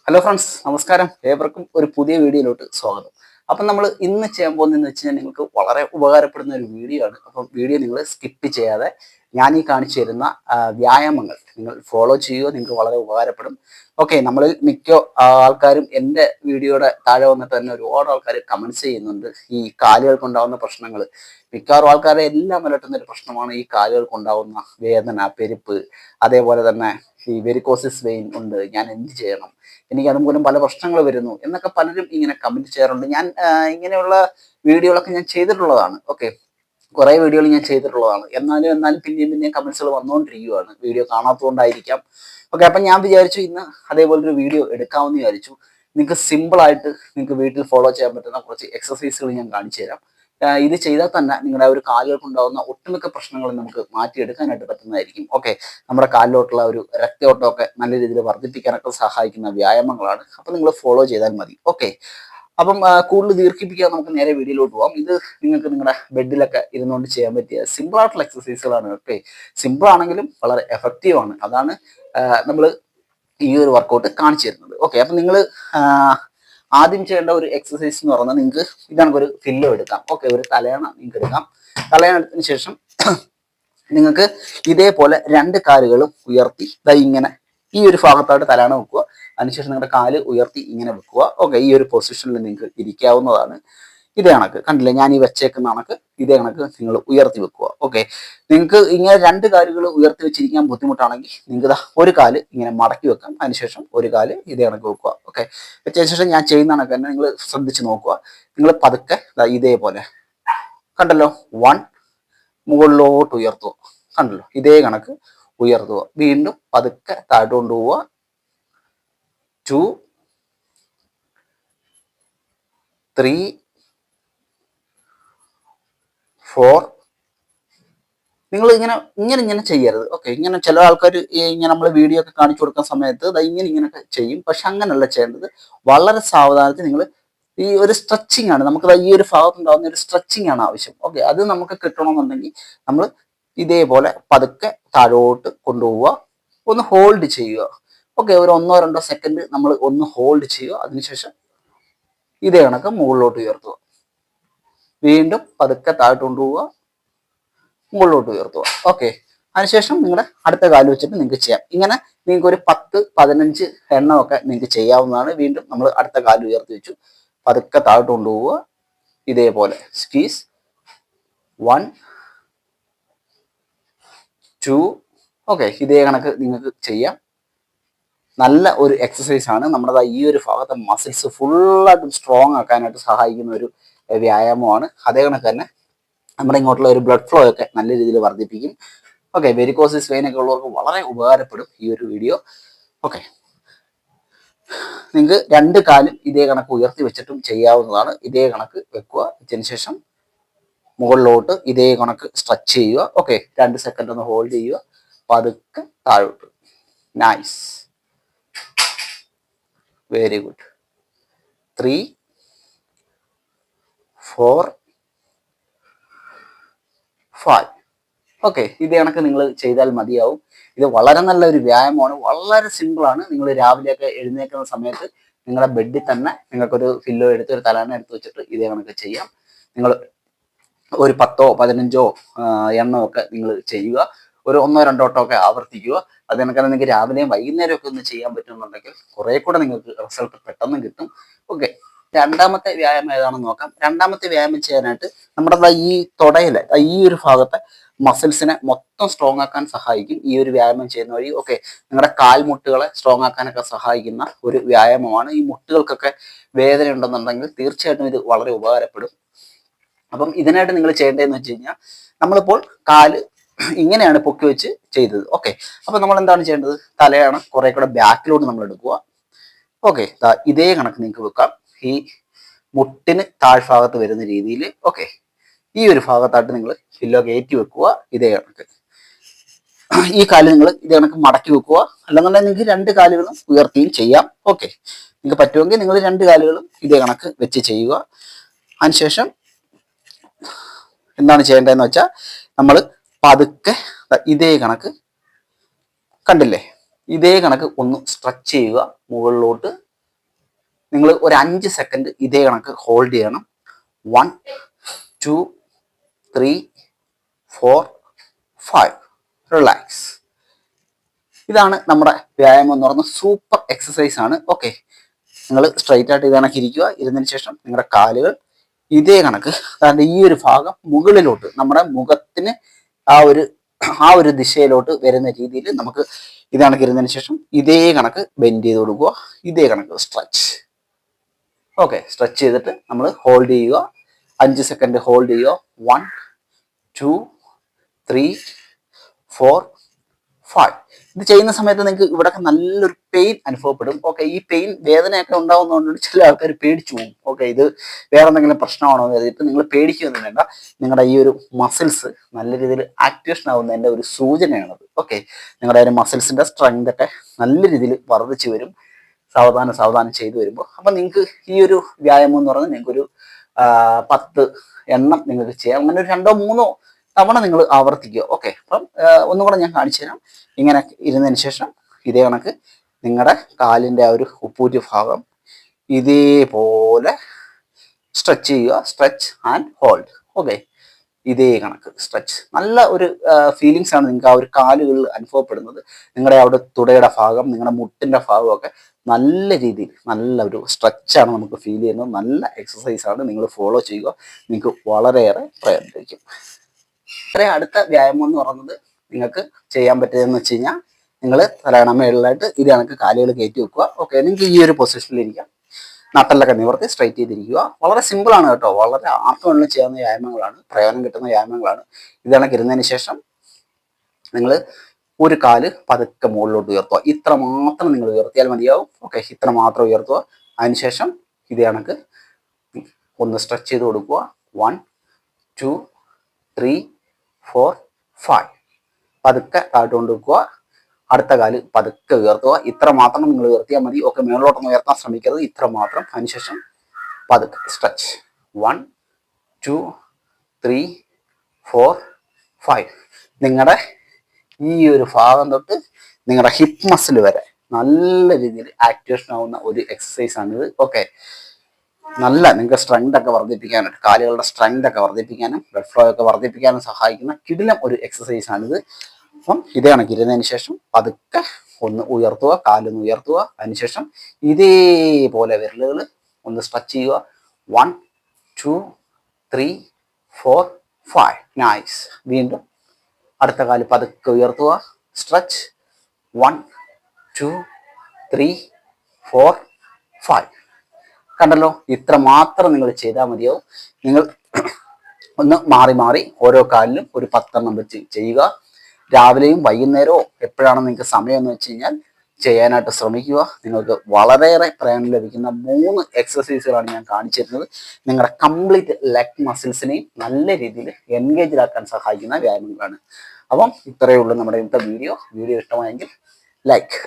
Hello friends, നമസ്കാരം. ഏവർക്കും ഒരു പുതിയ വീഡിയോയിലോട്ട് സ്വാഗതം. അപ്പം നമ്മൾ ഇന്ന് ചെയ്യാൻ പോകുന്നതെന്ന് വെച്ച് കഴിഞ്ഞാൽ നിങ്ങൾക്ക് വളരെ ഉപകാരപ്പെടുന്ന ഒരു വീഡിയോ ആണ്. അപ്പം വീഡിയോ നിങ്ങൾ സ്കിപ്പ് ചെയ്യാതെ ഞാൻ ഈ കാണിച്ചു തരുന്ന വ്യായാമങ്ങൾ നിങ്ങൾ ഫോളോ ചെയ്യുക, നിങ്ങൾക്ക് വളരെ ഉപകാരപ്പെടും. ഓക്കെ, നമ്മളിൽ മിക്ക ആൾക്കാരും എൻ്റെ വീഡിയോയുടെ താഴെ വന്നിട്ട് തന്നെ ഒരുപാട് ആൾക്കാർ കമൻസ് ചെയ്യുന്നുണ്ട്. ഈ കാലുകൾക്കുണ്ടാകുന്ന പ്രശ്നങ്ങൾ മിക്കവാറും ആൾക്കാരെ എല്ലാം അലട്ടുന്ന ഒരു പ്രശ്നമാണ് ഈ കാലുകൾക്കുണ്ടാകുന്ന വേദന, പെരുപ്പ്. അതേപോലെ തന്നെ ഈ വെരിക്കോസിസ് വെയിൻ ഉണ്ട്, ഞാൻ എന്ത് ചെയ്യണം, എനിക്ക് അതുമൂലം പല പ്രശ്നങ്ങൾ വരുന്നു എന്നൊക്കെ പലരും ഇങ്ങനെ കമന്റ് ചെയ്യാറുണ്ട്. ഞാൻ ഇങ്ങനെയുള്ള വീഡിയോകളൊക്കെ ഞാൻ ചെയ്തിട്ടുള്ളതാണ്. ഓക്കെ, കുറേ വീഡിയോകൾ ഞാൻ ചെയ്തിട്ടുള്ളതാണ്. എന്നാലും പിന്നെയും കമന്റ്സുകൾ വന്നുകൊണ്ടിരിക്കുകയാണ്. വീഡിയോ കാണാത്തതുകൊണ്ടായിരിക്കാം. ഓക്കെ, അപ്പം ഞാൻ വിചാരിച്ചു ഇന്ന് അതേപോലൊരു വീഡിയോ എടുക്കാമെന്ന് വിചാരിച്ചു. നിങ്ങൾക്ക് സിമ്പിളായിട്ട് നിങ്ങൾക്ക് വീട്ടിൽ ഫോളോ ചെയ്യാൻ പറ്റുന്ന കുറച്ച് എക്സസൈസുകൾ ഞാൻ കാണിച്ചു തരാം. ഇത് ചെയ്താൽ തന്നെ നിങ്ങളുടെ ഒരു കാലുകൾക്കുണ്ടാകുന്ന ഒട്ടുമിക്ക പ്രശ്നങ്ങളും നമുക്ക് മാറ്റിയെടുക്കാനായിട്ട് പറ്റുന്നതായിരിക്കും. ഓക്കെ, നമ്മുടെ കാലിലോട്ടുള്ള ഒരു രക്തയോട്ടമൊക്കെ നല്ല രീതിയിൽ വർദ്ധിപ്പിക്കാനൊക്കെ സഹായിക്കുന്ന വ്യായാമങ്ങളാണ്. അപ്പം നിങ്ങൾ ഫോളോ ചെയ്താൽ മതി. ഓക്കെ, അപ്പം കൂടുതൽ ദീർഘിപ്പിക്കാൻ നമുക്ക് നേരെ വീഡിയോയിലോട്ട് പോകാം. ഇത് നിങ്ങൾക്ക് നിങ്ങളുടെ ബെഡിലൊക്കെ ഇരുന്നുകൊണ്ട് ചെയ്യാൻ പറ്റിയ സിമ്പിൾ ആയിട്ടുള്ള എക്സസൈസുകളാണ്. ഓക്കെ, സിമ്പിൾ ആണെങ്കിലും വളരെ എഫക്റ്റീവ് ആണ്. അതാണ് നമ്മൾ ഈ ഒരു വർക്കൗട്ട് കാണിച്ചു തരുന്നത്. ഓക്കെ, അപ്പം നിങ്ങൾ ആദ്യം ചെയ്യേണ്ട ഒരു എക്സസൈസ് എന്ന് പറഞ്ഞാൽ നിങ്ങൾക്ക് ഇതാണ് ഒരു ഫില്ലോ എടുക്കാം. ഓക്കെ, ഒരു തലയണ നിങ്ങൾക്ക് എടുക്കാം. തലയണ എടുത്തതിന് ശേഷം നിങ്ങൾക്ക് ഇതേപോലെ രണ്ട് കാലുകളും ഉയർത്തി ഇങ്ങനെ ഈ ഒരു ഭാഗത്തായിട്ട് തലയണ വെക്കുക. അതിനുശേഷം നിങ്ങളുടെ കാല് ഉയർത്തി ഇങ്ങനെ വെക്കുക. ഓക്കെ, ഈ ഒരു പൊസിഷനിൽ നിങ്ങൾക്ക് ഇരിക്കാവുന്നതാണ്. ഇതേ കണക്ക് കണ്ടില്ലേ, ഞാൻ ഈ വെച്ചേക്കുന്ന കണക്ക് ഇതേ കണക്ക് നിങ്ങൾ ഉയർത്തി വെക്കുക. ഓക്കെ, നിങ്ങൾക്ക് ഇങ്ങനെ രണ്ട് കാലുകൾ ഉയർത്തി വെച്ചിരിക്കാൻ ബുദ്ധിമുട്ടാണെങ്കിൽ നിങ്ങൾക്ക് ഒരു കാല് ഇങ്ങനെ മടക്കി വെക്കാം. അതിനുശേഷം ഒരു കാല് ഇതേ കണക്ക് വെക്കുക. ഓക്കെ, വെച്ചതിന് ശേഷം ഞാൻ ചെയ്യുന്ന കണക്ക് തന്നെ നിങ്ങൾ ശ്രദ്ധിച്ച് നോക്കുക. നിങ്ങൾ പതുക്കെ ഇതേപോലെ കണ്ടല്ലോ, 1 മുകളിലോട്ട് ഉയർത്തുക. കണ്ടല്ലോ, ഇതേ കണക്ക് ഉയർത്തുക. വീണ്ടും പതുക്കെ താഴോട്ട് കൊണ്ടുപോവുക. 2 3 4. നിങ്ങൾ ഇങ്ങനെ ചെയ്യരുത്. ഓക്കെ, ഇങ്ങനെ ചില ആൾക്കാർ ഇങ്ങനെ നമ്മൾ വീഡിയോ ഒക്കെ കാണിച്ചു കൊടുക്കുന്ന സമയത്ത് ഇങ്ങനെയൊക്കെ ചെയ്യും. പക്ഷെ അങ്ങനല്ല ചെയ്യേണ്ടത്. വളരെ സാവധാനത്തിൽ നിങ്ങൾ ഈ ഒരു സ്ട്രെച്ചിങ് ആണ് നമുക്ക് ഈ ഒരു ഭാഗത്തുണ്ടാകുന്ന ഒരു സ്ട്രെച്ചിങ് ആണ് ആവശ്യം. ഓക്കെ, അത് നമുക്ക് കിട്ടണമെന്നുണ്ടെങ്കിൽ നമ്മൾ ഇതേപോലെ പതുക്കെ താഴോട്ട് കൊണ്ടുപോവുക, ഒന്ന് ഹോൾഡ് ചെയ്യുക. ഓക്കെ, ഒരു 1-2 സെക്കൻഡ് നമ്മൾ ഒന്ന് ഹോൾഡ് ചെയ്യുക. അതിനുശേഷം ഇതേ കണക്ക് മുകളിലോട്ട് ഉയർത്തുക. വീണ്ടും പതുക്കെ താഴോട്ട് കൊണ്ടുപോവുക, മുകളിലോട്ട് ഉയർത്തുക. ഓക്കെ, അതിനുശേഷം നിങ്ങളുടെ അടുത്ത കാല് വെച്ചിട്ട് നിങ്ങൾക്ക് ചെയ്യാം. ഇങ്ങനെ നിങ്ങൾക്ക് ഒരു 10-15 എണ്ണമൊക്കെ നിങ്ങൾക്ക് ചെയ്യാവുന്നതാണ്. വീണ്ടും നമ്മൾ അടുത്ത കാല് ഉയർത്തി വെച്ചു, പതുക്കെ താഴോട്ട് കൊണ്ടുപോവുക. ഇതേപോലെ സ്ക്വീസ് 1 2. ഓക്കെ, ഇതേ കണക്ക് നിങ്ങൾക്ക് ചെയ്യാം. നല്ല ഒരു എക്സസൈസ് ആണ്. നമ്മുടെ ഈ ഒരു ഭാഗത്തെ മസിൽസ് ഫുള്ളായിട്ടും സ്ട്രോങ് ആക്കാനായിട്ട് സഹായിക്കുന്ന ഒരു വ്യായാമമാണ്. അതേ കണക്ക് തന്നെ നമ്മുടെ ഇങ്ങോട്ടുള്ള ഒരു ബ്ലഡ് ഫ്ലോ ഒക്കെ നല്ല രീതിയിൽ വർദ്ധിപ്പിക്കും. ഓക്കെ, വെരിക്കോസിസ് വെയിൻ ഒക്കെ ഉള്ളവർക്ക് വളരെ ഉപകാരപ്പെടും ഈ ഒരു വീഡിയോ. ഓക്കെ, നിങ്ങൾക്ക് രണ്ട് കാലും ഇതേ കണക്ക് ഉയർത്തി വെച്ചിട്ടും ചെയ്യാവുന്നതാണ്. ഇതേ കണക്ക് വെക്കുക. ഇതിന് ശേഷം മുകളിലോട്ട് ഇതേ കണക്ക് സ്ട്രെച്ച് ചെയ്യുക. ഓക്കെ, 2 സെക്കൻഡ് ഒന്ന് ഹോൾഡ് ചെയ്യുക, പതുക്കെ താഴോട്ട്. Nice, very good. 3 4 5. ഓക്കെ, ഇത് കണക്ക് നിങ്ങൾ ചെയ്താൽ മതിയാവും. ഇത് വളരെ നല്ലൊരു വ്യായാമമാണ്, വളരെ സിമ്പിളാണ്. നിങ്ങൾ രാവിലെയൊക്കെ എഴുന്നേൽക്കുന്ന സമയത്ത് നിങ്ങളുടെ ബെഡിൽ തന്നെ നിങ്ങൾക്കൊരു ഫില്ലോ എടുത്ത് ഒരു തലയണ എടുത്ത് വെച്ചിട്ട് ഇതേ കണക്ക് ചെയ്യാം. നിങ്ങൾ ഒരു 10-15 എണ്ണമൊക്കെ നിങ്ങൾ ചെയ്യുക. ഒരു 1-2 വട്ടമൊക്കെ ആവർത്തിക്കുക. അത് കണക്കാണ് നിങ്ങൾക്ക് രാവിലെയും വൈകുന്നേരം ഒക്കെ ഒന്ന് ചെയ്യാൻ പറ്റുമെന്നുണ്ടെങ്കിൽ കുറെ കൂടെ നിങ്ങൾക്ക് റിസൾട്ട് പെട്ടെന്ന് കിട്ടും. ഓക്കെ, രണ്ടാമത്തെ വ്യായാമം ഏതാണെന്ന് നോക്കാം. രണ്ടാമത്തെ വ്യായാമം ചെയ്യാനായിട്ട് നമ്മുടെ ഈ തുടയിലെ ഈ ഒരു ഭാഗത്തെ മസിൽസിനെ മൊത്തം സ്ട്രോങ് ആക്കാൻ സഹായിക്കും ഈ ഒരു വ്യായാമം ചെയ്യുന്ന വഴി. ഓക്കെ, നിങ്ങളുടെ കാൽമുട്ടുകളെ സ്ട്രോങ് ആക്കാനൊക്കെ സഹായിക്കുന്ന ഒരു വ്യായാമമാണ്. ഈ മുട്ടുകൾക്കൊക്കെ വേദന ഉണ്ടെന്നുണ്ടെങ്കിൽ തീർച്ചയായിട്ടും ഇത് വളരെ ഉപകാരപ്പെടും. അപ്പം ഇതിനായിട്ട് നിങ്ങൾ ചെയ്യേണ്ടതെന്ന് വെച്ച് കഴിഞ്ഞാൽ, നമ്മളിപ്പോൾ കാല് ഇങ്ങനെയാണ് പൊക്കി വെച്ച് ചെയ്തത്. ഓക്കെ, അപ്പൊ നമ്മൾ എന്താണ് ചെയ്യേണ്ടത്? തലയാണ് കുറെ കൂടെ ബാക്കിലോട്ട് നമ്മൾ എടുക്കുക. ഓക്കെ, ഇതേ കണക്ക് നിങ്ങൾക്ക് വെക്കാം. ഈ മുട്ടിന് താഴ്ഭാഗത്ത് വരുന്ന രീതിയിൽ. ഓക്കെ, ഈ ഒരു ഭാഗത്തായിട്ട് നിങ്ങൾ ഫില്ലോ കയറ്റി വെക്കുക. ഇതേ കണക്ക് ഈ കാല് നിങ്ങൾ ഇതേ കണക്ക് മടക്കി വെക്കുക. അല്ലെന്നുണ്ടെങ്കിൽ നിങ്ങൾക്ക് രണ്ട് കാലുകളും ഉയർത്തിയും ചെയ്യാം. ഓക്കെ, നിങ്ങൾക്ക് പറ്റുമെങ്കിൽ നിങ്ങൾ രണ്ട് കാലുകളും ഇതേ കണക്ക് വെച്ച് ചെയ്യുക. അതിനുശേഷം എന്താണ് ചെയ്യേണ്ടതെന്ന് വെച്ചാൽ, നമ്മൾ പതുക്കെ ഇതേ കണക്ക് കണ്ടില്ലേ, ഇതേ കണക്ക് ഒന്ന് സ്ട്രെച്ച് ചെയ്യുക മുകളിലോട്ട്. ഒരു 5 സെക്കൻഡ് ഇതേ കണക്ക് ഹോൾഡ് ചെയ്യണം. 1 2 3 4 5. റിലാക്സ്. ഇതാണ് നമ്മുടെ വ്യായാമം എന്ന് പറയുന്നത്. സൂപ്പർ എക്സസൈസ് ആണ്. ഓക്കെ, നിങ്ങൾ സ്ട്രൈറ്റ് ആയിട്ട് ഇത് കണക്ക് ഇരിക്കുക. ഇരുന്നതിന് ശേഷം നിങ്ങളുടെ കാലുകൾ ഇതേ കണക്ക് അതായത് ഈ ഒരു ഭാഗം മുകളിലോട്ട് നമ്മുടെ മുഖത്തിന് ആ ഒരു ദിശയിലോട്ട് വരുന്ന രീതിയിൽ നമുക്ക് ഇത് കണക്ക് ഇരുന്നതിന് ശേഷം ഇതേ കണക്ക് ബെൻഡ് ചെയ്ത് കൊടുക്കുക. ഇതേ കണക്ക് സ്ട്രെച്ച്. ഓക്കെ, സ്ട്രെച്ച് ചെയ്തിട്ട് നമ്മൾ ഹോൾഡ് ചെയ്യുക. 5 സെക്കൻഡ് ഹോൾഡ് ചെയ്യുക. 1 2 3 4 5. ഇത് ചെയ്യുന്ന സമയത്ത് നിങ്ങൾക്ക് ഇവിടെ നല്ലൊരു പെയിൻ അനുഭവപ്പെടും. ഓക്കെ, ഈ പെയിൻ വേദനയൊക്കെ ഉണ്ടാവുന്നതുകൊണ്ട് ചില ആൾക്കാർ പേടിച്ചു പോകും. ഓക്കെ, ഇത് വേറെ എന്തെങ്കിലും പ്രശ്നമാണോ എന്ന് കരുതിയിട്ട് നിങ്ങൾ പേടിക്കുകയൊന്നും വേണ്ട. നിങ്ങളുടെ ഈ ഒരു മസിൽസ് നല്ല രീതിയിൽ ആക്ടിവേഷൻ ആവുന്നതിൻ്റെ ഒരു സൂചനയാണത്. ഓക്കെ, നിങ്ങളുടെ ഒരു മസിൽസിന്റെ സ്ട്രെങ്ത് ഒക്കെ നല്ല രീതിയിൽ വർദ്ധിച്ചു വരും സാവധാനം ചെയ്തു വരുമ്പോൾ. അപ്പം നിങ്ങൾക്ക് ഈ ഒരു വ്യായാമം എന്ന് പറഞ്ഞാൽ നിങ്ങൾക്കൊരു 10 എണ്ണം നിങ്ങൾക്ക് ചെയ്യാം. അങ്ങനെ ഒരു 2-3 തവണ നിങ്ങൾ ആവർത്തിക്കുക. ഓക്കെ, അപ്പം ഒന്നുകൂടെ ഞാൻ കാണിച്ചു തരാം. ഇങ്ങനെ ഇരുന്നതിന് ശേഷം ഇതേ കണക്ക് നിങ്ങളുടെ കാലിൻ്റെ ആ ഒരു ഉപ്പൂറ്റി ഭാഗം ഇതേപോലെ സ്ട്രെച്ച് ചെയ്യുക. Stretch and hold. ഓക്കെ, ഇതേ കണക്ക് സ്ട്രെച്ച്. നല്ല ഒരു ഫീലിങ്സ് ആണ് നിങ്ങൾക്ക് ആ ഒരു കാലുകളിൽ അനുഭവപ്പെടുന്നത്. നിങ്ങളുടെ അവിടെ തുടയുടെ ഭാഗം, നിങ്ങളുടെ മുട്ടിൻ്റെ ഭാഗമൊക്കെ നല്ല രീതിയിൽ നല്ല ഒരു സ്ട്രെച്ചാണ് നമുക്ക് ഫീൽ ചെയ്യുന്നത്. നല്ല എക്സസൈസ് ആണ്. നിങ്ങൾ ഫോളോ ചെയ്യുക. നിങ്ങൾക്ക് വളരെയേറെ പ്രയോജനമായിരിക്കും. അടുത്ത വ്യായാമം എന്ന് പറയുന്നത് നിങ്ങൾക്ക് ചെയ്യാൻ പറ്റുന്നതെന്ന് വെച്ച് കഴിഞ്ഞാൽ നിങ്ങൾ തലയണ മേളിലായിട്ട് ഇത് കണക്ക് കാലുകൾ കയറ്റി വെക്കുക. ഓക്കെ, നിങ്ങൾക്ക് ഈ ഒരു പൊസിഷനിൽ ഇരിക്കാം. നട്ടലൊക്കെ നിവർത്തി സ്ട്രൈറ്റ് ചെയ്തിരിക്കുക. വളരെ സിമ്പിൾ ആണ് കേട്ടോ. വളരെ ആർക്കുവേണ്ടി ചെയ്യാവുന്ന വ്യായാമങ്ങളാണ്. പ്രയോജനം കിട്ടുന്ന വ്യായാമങ്ങളാണ്. ഇത് കണക്ക് ഇരുന്നതിന് ശേഷം നിങ്ങൾ ഒരു കാല് പതുക്കെ മുകളിലോട്ട് ഉയർത്തുക. ഇത്ര മാത്രം നിങ്ങൾ ഉയർത്തിയാൽ മതിയാവും. ഓക്കെ, ഇത്ര മാത്രം ഉയർത്തുക. അതിനുശേഷം ഇത് കണക്ക് ഒന്ന് സ്ട്രെച്ച് ചെയ്ത് കൊടുക്കുക. 1 2 3 4 5. പതുക്കെ താഴ്ത്തു കൊണ്ട് വെക്കുക. അടുത്ത കാല് പതുക്കെ ഉയർത്തുക. ഇത്ര മാത്രം നിങ്ങൾ ഉയർത്തിയാൽ മതി. ഓക്കെ, മേളിലോട്ടൊന്നും ഉയർത്താൻ ശ്രമിക്കരുത്. ഇത്ര മാത്രം. അതിനുശേഷം പതുക്കെ സ്ട്രെച്ച്. 1 2 3 4 5. നിങ്ങളുടെ ഈ ഒരു ഭാഗം തൊട്ട് നിങ്ങളുടെ ഹിപ്പ് മസിൽ വരെ നല്ല രീതിയിൽ ആക്ടിവേഷൻ ആവുന്ന ഒരു എക്സസൈസ് ആണിത്. ഓക്കെ, നല്ല നിങ്ങൾക്ക് സ്ട്രെങ്ത് ഒക്കെ വർദ്ധിപ്പിക്കാനും കാലുകളുടെ സ്ട്രെങ്ത് ഒക്കെ വർദ്ധിപ്പിക്കാനും ബ്ലഡ് ഫ്ലോ ഒക്കെ വർദ്ധിപ്പിക്കാനും സഹായിക്കുന്ന കിടിലം ഒരു എക്സസൈസ് ആണിത്. അപ്പം ഇതേ കണക്ക് ഇരുന്നതിന് ശേഷം പതുക്കെ ഒന്ന് ഉയർത്തുക. കാലൊന്ന് ഉയർത്തുക. അതിനുശേഷം ഇതേപോലെ വിരലുകൾ ഒന്ന് സ്ട്രെച്ച് ചെയ്യുക. 1 2 3 4 5. നൈസ്. വീണ്ടും അടുത്ത കാല് പതുക്കെ ഉയർത്തുക. സ്ട്രെച്ച്. 1 2 3 4 5. കണ്ടല്ലോ, ഇത്ര മാത്രം നിങ്ങൾ ചെയ്താൽ മതിയാവും. നിങ്ങൾ ഒന്ന് മാറി മാറി ഓരോ കാലിലും ഒരു 10 എണ്ണം വെച്ച് ചെയ്യുക. രാവിലെയും വൈകുന്നേരവും എപ്പോഴാണ് നിങ്ങൾക്ക് സമയം എന്ന് വെച്ച് കഴിഞ്ഞാൽ ചെയ്യാനായിട്ട് ശ്രമിക്കുക. നിങ്ങൾക്ക് വളരെയേറെ പ്രയോജനം ലഭിക്കുന്ന 3 എക്സസൈസുകളാണ് ഞാൻ കാണിച്ചിരുന്നത്. നിങ്ങളുടെ കംപ്ലീറ്റ് ലെഗ് മസിൽസിനെയും നല്ല രീതിയിൽ എൻഗേജ്ഡ് ആക്കാൻ സഹായിക്കുന്ന വ്യായാമങ്ങളാണ്. അപ്പം ഇത്രയേ ഉള്ളൂ നമ്മുടെ ഇന്നത്തെ വീഡിയോ. ഇഷ്ടമായെങ്കിൽ ലൈക്ക്